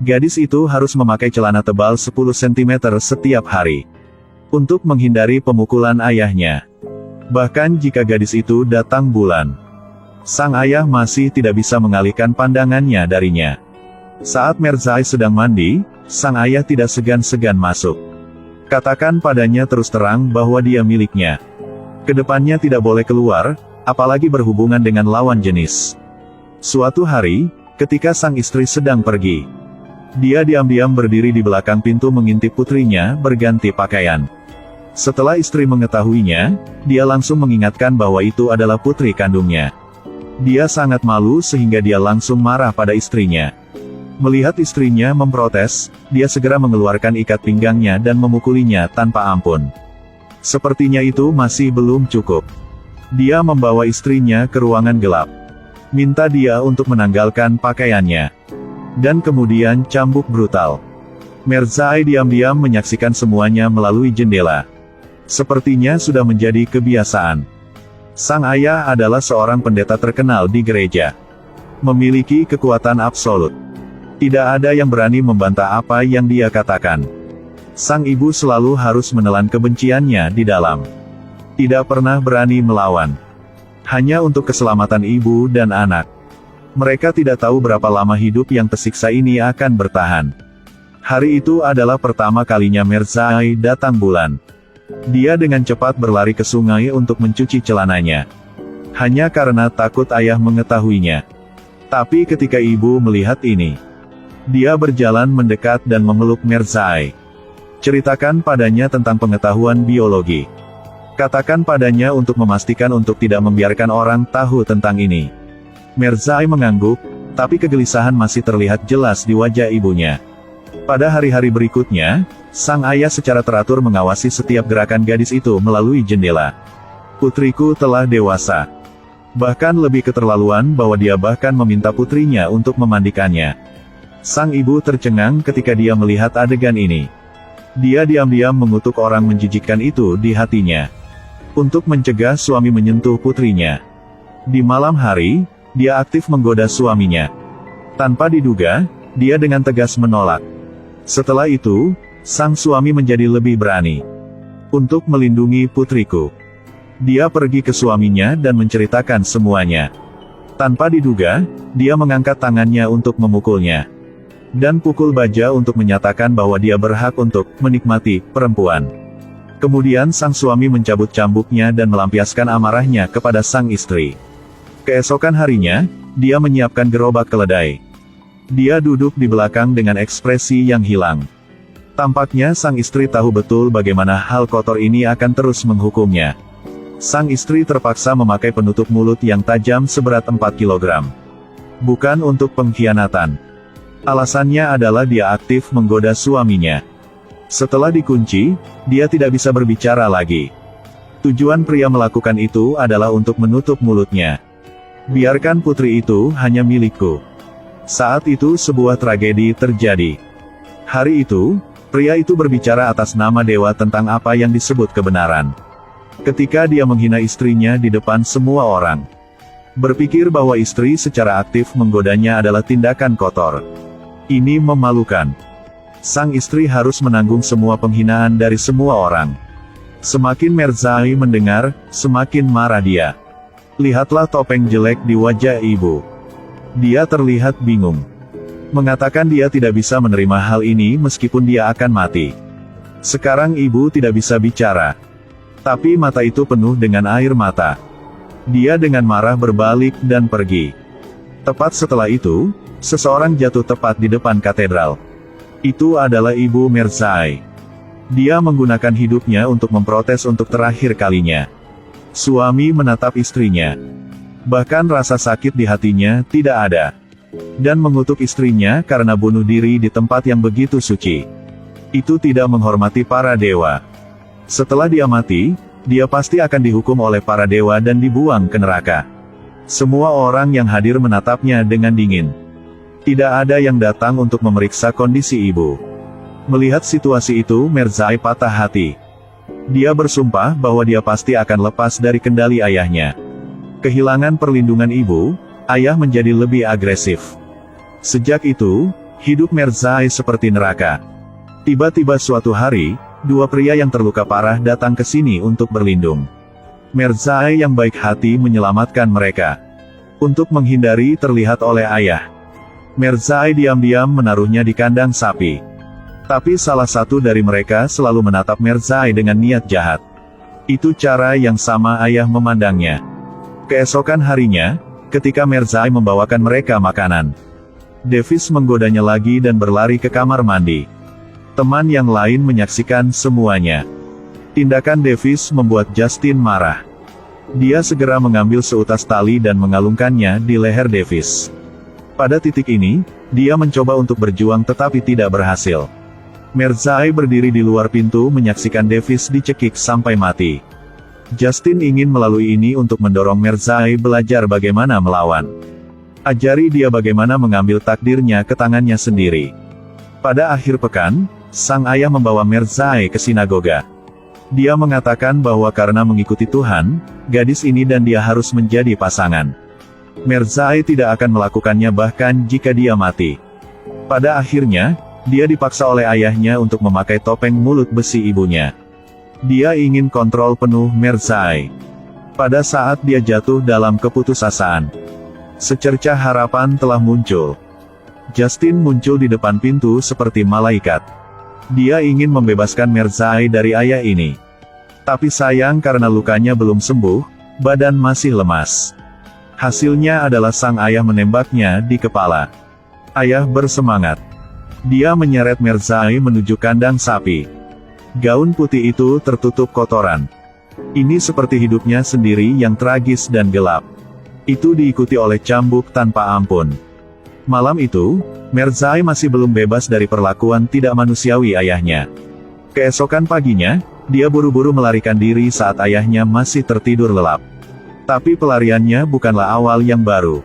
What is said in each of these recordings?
Gadis itu harus memakai celana tebal 10 cm setiap hari. Untuk menghindari pemukulan ayahnya. Bahkan jika gadis itu datang bulan. Sang ayah masih tidak bisa mengalihkan pandangannya darinya. Saat Merzai sedang mandi, sang ayah tidak segan-segan masuk. Katakan padanya terus terang bahwa dia miliknya. Kedepannya tidak boleh keluar, apalagi berhubungan dengan lawan jenis. Suatu hari, ketika sang istri sedang pergi, dia diam-diam berdiri di belakang pintu mengintip putrinya berganti pakaian. Setelah istri mengetahuinya, dia langsung mengingatkan bahwa itu adalah putri kandungnya. Dia sangat malu sehingga dia langsung marah pada istrinya. Melihat istrinya memprotes, dia segera mengeluarkan ikat pinggangnya dan memukulinya tanpa ampun. Sepertinya itu masih belum cukup. Dia membawa istrinya ke ruangan gelap. Minta dia untuk menanggalkan pakaiannya. Dan kemudian cambuk brutal. Merzai diam-diam menyaksikan semuanya melalui jendela. Sepertinya sudah menjadi kebiasaan. Sang ayah adalah seorang pendeta terkenal di gereja. Memiliki kekuatan absolut. Tidak ada yang berani membantah apa yang dia katakan. Sang ibu selalu harus menelan kebenciannya di dalam. Tidak pernah berani melawan. Hanya untuk keselamatan ibu dan anak. Mereka tidak tahu berapa lama hidup yang tersiksa ini akan bertahan. Hari itu adalah pertama kalinya Merzai datang bulan. Dia dengan cepat berlari ke sungai untuk mencuci celananya. Hanya karena takut ayah mengetahuinya. Tapi ketika ibu melihat ini, dia berjalan mendekat dan memeluk Merzai. Ceritakan padanya tentang pengetahuan biologi. Katakan padanya untuk memastikan untuk tidak membiarkan orang tahu tentang ini. Merzai mengangguk, tapi kegelisahan masih terlihat jelas di wajah ibunya. Pada hari-hari berikutnya, sang ayah secara teratur mengawasi setiap gerakan gadis itu melalui jendela. Putriku telah dewasa. Bahkan lebih keterlaluan bahwa dia bahkan meminta putrinya untuk memandikannya. Sang ibu tercengang ketika dia melihat adegan ini. Dia diam-diam mengutuk orang menjijikkan itu di hatinya. Untuk mencegah suami menyentuh putrinya. Di malam hari, dia aktif menggoda suaminya. Tanpa diduga, dia dengan tegas menolak. Setelah itu, sang suami menjadi lebih berani. Untuk melindungi putriku. Dia pergi ke suaminya dan menceritakan semuanya. Tanpa diduga, dia mengangkat tangannya untuk memukulnya. Dan pukul baja untuk menyatakan bahwa dia berhak untuk menikmati perempuan. Kemudian sang suami mencabut cambuknya dan melampiaskan amarahnya kepada sang istri. Keesokan harinya, dia menyiapkan gerobak keledai. Dia duduk di belakang dengan ekspresi yang hilang. Tampaknya sang istri tahu betul bagaimana hal kotor ini akan terus menghukumnya. Sang istri terpaksa memakai penutup mulut yang tajam seberat 4 kg. Bukan untuk pengkhianatan. Alasannya adalah dia aktif menggoda suaminya. Setelah dikunci, dia tidak bisa berbicara lagi. Tujuan pria melakukan itu adalah untuk menutup mulutnya. Biarkan putri itu hanya milikku. Saat itu sebuah tragedi terjadi. Hari itu, pria itu berbicara atas nama dewa tentang apa yang disebut kebenaran. Ketika dia menghina istrinya di depan semua orang. Berpikir bahwa istri secara aktif menggodanya adalah tindakan kotor. Ini memalukan. Sang istri harus menanggung semua penghinaan dari semua orang. Semakin Merzai mendengar, semakin marah dia. Lihatlah topeng jelek di wajah ibu. Dia terlihat bingung. Mengatakan dia tidak bisa menerima hal ini meskipun dia akan mati. Sekarang ibu tidak bisa bicara. Tapi mata itu penuh dengan air mata. Dia dengan marah berbalik dan pergi. Tepat setelah itu, seseorang jatuh tepat di depan katedral. Itu adalah ibu Merzai. Dia menggunakan hidupnya untuk memprotes untuk terakhir kalinya. Suami menatap istrinya. Bahkan rasa sakit di hatinya tidak ada. Dan mengutuk istrinya karena bunuh diri di tempat yang begitu suci. Itu tidak menghormati para dewa. Setelah dia mati, dia pasti akan dihukum oleh para dewa dan dibuang ke neraka. Semua orang yang hadir menatapnya dengan dingin. Tidak ada yang datang untuk memeriksa kondisi ibu. Melihat situasi itu, Merzai patah hati. Dia bersumpah bahwa dia pasti akan lepas dari kendali ayahnya. Kehilangan perlindungan ibu, ayah menjadi lebih agresif. Sejak itu, Hidup Merzai seperti neraka. Tiba-tiba suatu hari, dua pria yang terluka parah datang ke sini untuk berlindung. Merzai yang baik hati menyelamatkan mereka. Untuk menghindari terlihat oleh ayah, Merzai diam-diam menaruhnya di kandang sapi. Tapi salah satu dari mereka selalu menatap Merzai dengan niat jahat. Itu cara yang sama ayah memandangnya. Keesokan harinya, ketika Merzai membawakan mereka makanan, Davis menggodanya lagi dan berlari ke kamar mandi. Teman yang lain menyaksikan semuanya. Tindakan Davis membuat Justin marah. Dia segera mengambil seutas tali dan mengalungkannya di leher Davis. Pada titik ini, dia mencoba untuk berjuang tetapi tidak berhasil. Merzai berdiri di luar pintu menyaksikan Davis dicekik sampai mati. Justin ingin melalui ini untuk mendorong Merzai belajar bagaimana melawan. Ajari dia bagaimana mengambil takdirnya ke tangannya sendiri. Pada akhir pekan, sang ayah membawa Merzai ke sinagoga. Dia mengatakan bahwa karena mengikuti Tuhan, gadis ini dan dia harus menjadi pasangan. Merzai tidak akan melakukannya bahkan jika dia mati. Pada akhirnya, dia dipaksa oleh ayahnya untuk memakai topeng mulut besi ibunya. Dia ingin kontrol penuh Merzai. Pada saat dia jatuh dalam keputusasaan, secercah harapan telah muncul. Justin muncul di depan pintu seperti malaikat. Dia ingin membebaskan Merzai dari ayah ini. Tapi sayang karena lukanya belum sembuh, badan masih lemas. Hasilnya adalah sang ayah menembaknya di kepala. Ayah bersemangat. Dia menyeret Merzai menuju kandang sapi. Gaun putih itu tertutup kotoran. Ini seperti hidupnya sendiri yang tragis dan gelap. Itu diikuti oleh cambuk tanpa ampun. Malam itu, Merzai masih belum bebas dari perlakuan tidak manusiawi ayahnya. Keesokan paginya, dia buru-buru melarikan diri saat ayahnya masih tertidur lelap. Tapi pelariannya bukanlah awal yang baru.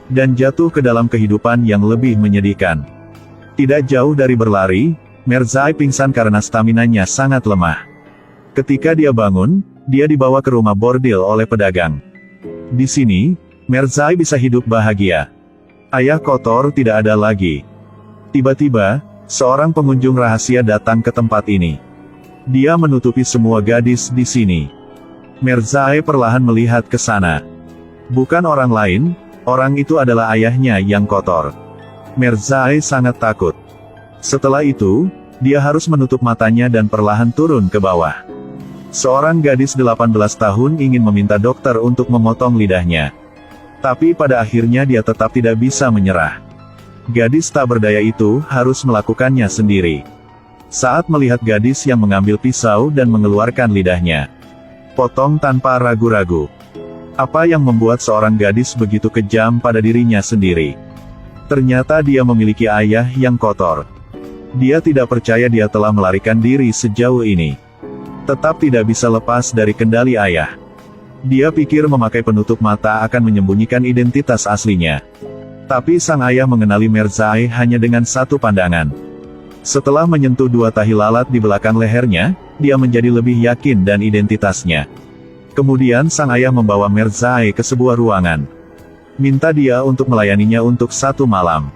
Dan jatuh ke dalam kehidupan yang lebih menyedihkan. Tidak jauh dari berlari, Merzai pingsan karena staminanya sangat lemah. Ketika dia bangun, dia dibawa ke rumah bordil oleh pedagang. Di sini, Merzai bisa hidup bahagia. Ayah kotor tidak ada lagi. Tiba-tiba, seorang pengunjung rahasia datang ke tempat ini. Dia menutupi semua gadis di sini. Merzai perlahan melihat ke sana. Bukan orang lain, orang itu adalah ayahnya yang kotor. Merzai sangat takut. Setelah itu, dia harus menutup matanya dan perlahan turun ke bawah. Seorang gadis 18 tahun ingin meminta dokter untuk memotong lidahnya. Tapi pada akhirnya dia tetap tidak bisa menyerah. Gadis tak berdaya itu harus melakukannya sendiri. Saat melihat gadis yang mengambil pisau dan mengeluarkan lidahnya, potong tanpa ragu-ragu. Apa yang membuat seorang gadis begitu kejam pada dirinya sendiri? Ternyata dia memiliki ayah yang kotor. Dia tidak percaya dia telah melarikan diri sejauh ini. Tetap tidak bisa lepas dari kendali ayah. Dia pikir memakai penutup mata akan menyembunyikan identitas aslinya. Tapi sang ayah mengenali Merzai hanya dengan satu pandangan. Setelah menyentuh dua tahi lalat di belakang lehernya, dia menjadi lebih yakin dan identitasnya. Kemudian sang ayah membawa Merzai ke sebuah ruangan. Minta dia untuk melayaninya untuk 1 malam.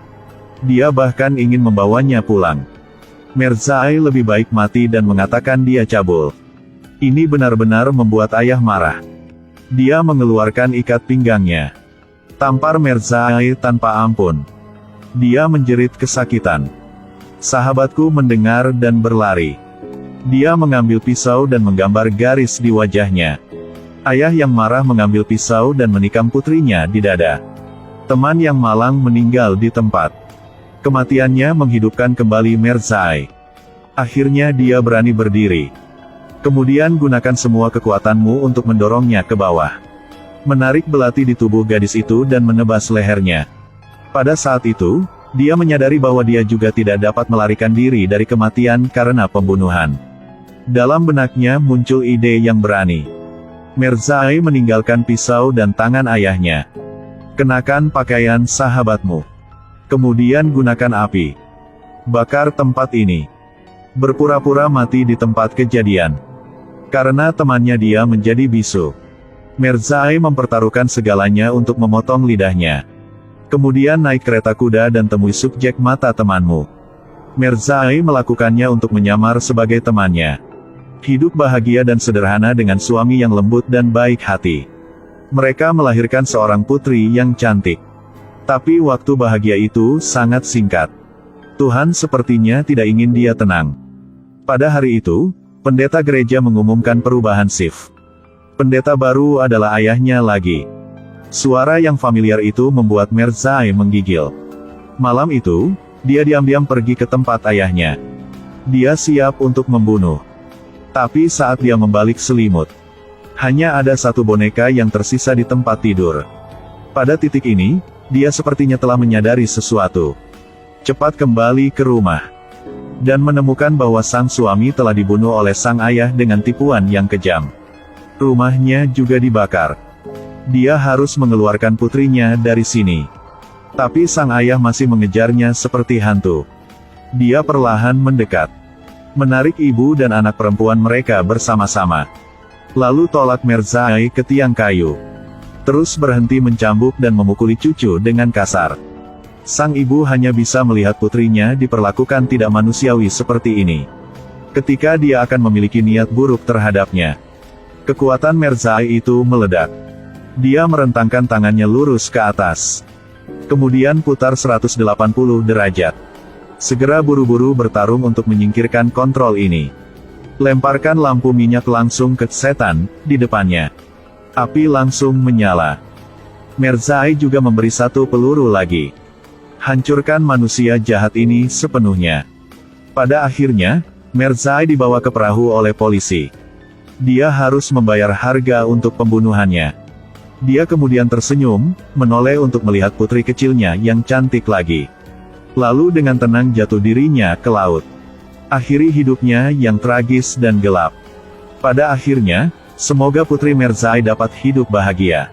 Dia bahkan ingin membawanya pulang. Merzai lebih baik mati dan mengatakan dia cabul. Ini benar-benar membuat ayah marah. Dia mengeluarkan ikat pinggangnya. Tampar Merzai tanpa ampun. Dia menjerit kesakitan. Sahabatku mendengar dan berlari. Dia mengambil pisau dan menggambar garis di wajahnya. Ayah yang marah mengambil pisau dan menikam putrinya di dada. Teman yang malang meninggal di tempat. Kematiannya menghidupkan kembali Merzai. Akhirnya dia berani berdiri. Kemudian gunakan semua kekuatanmu untuk mendorongnya ke bawah. Menarik belati di tubuh gadis itu dan menebas lehernya. Pada saat itu, dia menyadari bahwa dia juga tidak dapat melarikan diri dari kematian karena pembunuhan. Dalam benaknya muncul ide yang berani. Merzai meninggalkan pisau dan tangan ayahnya. Kenakan pakaian sahabatmu. Kemudian gunakan api. Bakar tempat ini. Berpura-pura mati di tempat kejadian. Karena temannya dia menjadi bisu. Merzai mempertaruhkan segalanya untuk memotong lidahnya. Kemudian naik kereta kuda dan temui subjek mata temanmu. Merzai melakukannya untuk menyamar sebagai temannya. Hidup bahagia dan sederhana dengan suami yang lembut dan baik hati. Mereka melahirkan seorang putri yang cantik. Tapi waktu bahagia itu sangat singkat. Tuhan sepertinya tidak ingin dia tenang. Pada hari itu, pendeta gereja mengumumkan perubahan shift. Pendeta baru adalah ayahnya lagi. Suara yang familiar itu membuat Merzai menggigil. Malam itu, dia diam-diam pergi ke tempat ayahnya. Dia siap untuk membunuh. Tapi saat dia membalik selimut, hanya ada satu boneka yang tersisa di tempat tidur. Pada titik ini, dia sepertinya telah menyadari sesuatu. Cepat kembali ke rumah. Dan menemukan bahwa sang suami telah dibunuh oleh sang ayah dengan tipuan yang kejam. Rumahnya juga dibakar. Dia harus mengeluarkan putrinya dari sini. Tapi sang ayah masih mengejarnya seperti hantu. Dia perlahan mendekat. Menarik ibu dan anak perempuan mereka bersama-sama. Lalu tolak Merzai ke tiang kayu. Terus berhenti mencambuk dan memukuli cucu dengan kasar. Sang ibu hanya bisa melihat putrinya diperlakukan tidak manusiawi seperti ini. Ketika dia akan memiliki niat buruk terhadapnya. Kekuatan Merzai itu meledak. Dia merentangkan tangannya lurus ke atas. Kemudian putar 180 derajat. Segera buru-buru bertarung untuk menyingkirkan kontrol ini. Lemparkan lampu minyak langsung ke setan di depannya. Api langsung menyala. Merzai juga memberi satu peluru lagi. Hancurkan manusia jahat ini sepenuhnya. Pada akhirnya, Merzai dibawa ke perahu oleh polisi. Dia harus membayar harga untuk pembunuhannya. Dia kemudian tersenyum, menoleh untuk melihat putri kecilnya yang cantik lagi. Lalu dengan tenang jatuh dirinya ke laut. Akhiri hidupnya yang tragis dan gelap. Pada akhirnya, semoga putri Merzai dapat hidup bahagia.